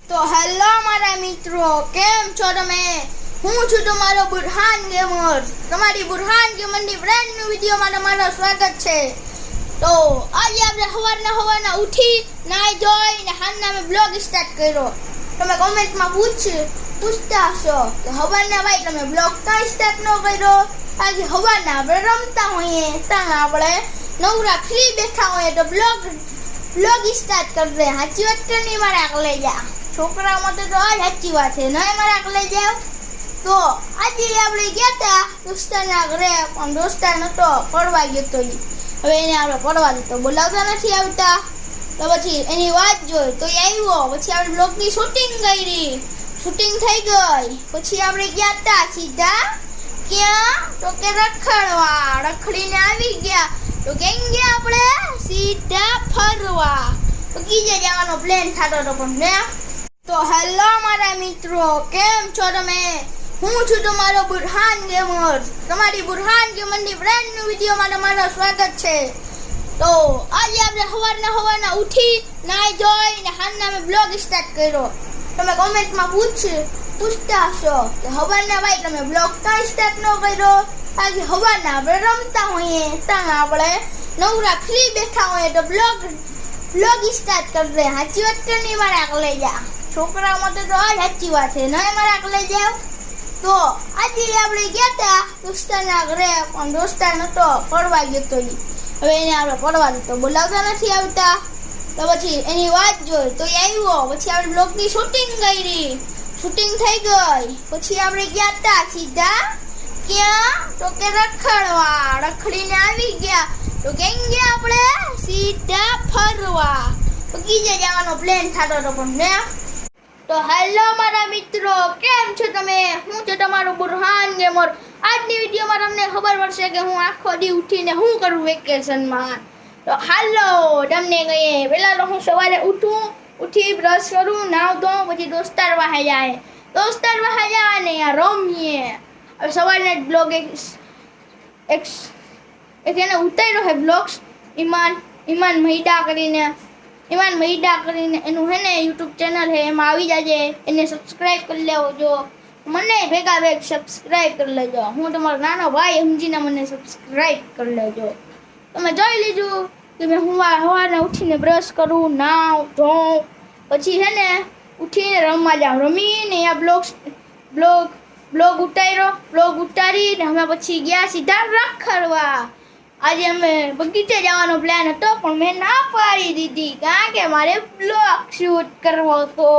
તો હેલો મારા મિત્રો, કેમ છો તમે? હું છું તમારો બુરહાન ગેમર. તમારી બુરહાન ગેમરની બ્રાન્ડ ન્યુ વિડીયોમાં તમારું સ્વાગત છે. તો આજે આપણે સવારના ઉઠી નાઈ ધોઈને હાલના મેં બ્લોગ સ્ટાર્ટ કર્યો. તમે કોમેન્ટમાં પૂછતા હશો કે સવારના ભાઈ તમે બ્લોગ કાંઈ સ્ટાર્ટ ન કર્યો? આજે સવારના આપણે રમતા હોઈએ ત્યાં આપણે નવરા ફ્રી બેઠા હોઈએ તો બ્લોગ સ્ટાર્ટ કરી દે. સાચી વાત કે નહીં મારે આગળ જા છોકરા માટે તો આ સાચી વાત છે, નહીં મારે આગળ જાવ. તો આજે આપણે ગયા હતા દોસ્તારના ઘરે, પણ દોસ્તાર નતો પડવા ગયો તો હવે એને આપણે પડવા દીધો, બોલાવતા નથી આવતા. તો પછી એની વાત જોઈ તો એ આવ્યો, પછી આપણે બ્લોગની શૂટિંગ કરી, શૂટિંગ થઈ ગઈ. પછી આપણે ગયા હતા સીધા ક્યાં તો કે રખડીને આવી ગયા. તો કેમ ગયા આપણે સીધા ફરવા, તો કીજે જવાનો પ્લાન થતો હતો પણ ને. તો હેલો મારા મિત્રો, કેમ છો તમે? હું છું તમારો બુરહાન ગેમર. તમારી બુરહાન ગેમરની બ્રાન્ડ ન્યુ વિડીયોમાં તમારું સ્વાગત છે. તો આજે આપણે સવારના ઉઠી નાઈ ધોઈને હાલના મેં બ્લોગ સ્ટાર્ટ કર્યો. તમે કોમેન્ટમાં પૂછતા હશો કે સવારના ભાઈ તમે બ્લોગ કાંઈ સ્ટાર્ટ ન કર્યો? આજે સવારના આપણે રમતા હોઈએ ત્યાં આપણે નવરા ફ્રી બેઠા હોઈએ તો બ્લોગ સ્ટાર્ટ કરી દે. સાચી વાત કે નહીં મારે આગળ જા છોકરા માટે તો આ સાચી વાત છે, નહીં મારે આગળ જાવ. તો આજે આપણે ગયા હતા દોસ્તારના ઘરે, પણ દોસ્તાર નતો પડવા ગયો તો હવે એને આપણે પડવા દીધો, બોલાવતા નથી આવતા. તો પછી એની વાત જોઈ તો એ આવ્યો, પછી આપણે બ્લોગની શૂટિંગ કરી, શૂટિંગ થઈ ગઈ. પછી આપણે ગયા હતા સીધા ક્યાં તો કે રખડીને આવી ગયા. તો કેમ ગયા આપણે સીધા ફરવા, તો કીજે જવાનો પ્લાન થતો હતો પણ ને. તો હેલો મારા મિત્રો, કેમ છો તમે? હું છું તમારો બુરહાન ગેમર. આજની વિડીયોમાં તમને ખબર પડશે કે હું આખો દી ઉઠીને શું કરું વેકેશનમાં. તો હાલો તમને કહીએ, પહેલાં તો હું સવારે ઉઠી બ્રશ કરું, નાવ ધોઉં, પછી દોસ્તાર વાહે જાય ને રમીએ. હવે સવારે બ્લોગ એક એને ઉતાર્યો છે બ્લોગ્સ ઈમાન મહિડા કરીને એનું હે ને યુટ્યુબ ચેનલ છે, એમાં આવી જાજે, એને સબસ્ક્રાઈબ કરી લેવો. જો મને ભેગા સબસ્ક્રાઈબ કરી લેજો. હું તમારો નાનો ભાઈ સમજીને મને સબસ્ક્રાઈબ કરી લેજો. તમે જોઈ લીધું કે મેં હું સવારે ઉઠીને બ્રશ કરું, નાવ ધોઉં, પછી છે ને ઉઠીને રમવા જાઉં. રમીને આ બ્લોગ ઉતારીને અમે પછી ગયા સીધા રખડવા. આજે અમે બગીચે જવાનો પ્લાન હતો પણ મેં ના પાડી દીધી, કારણ કે મારે બ્લોગ શૂટ કરવો હતો.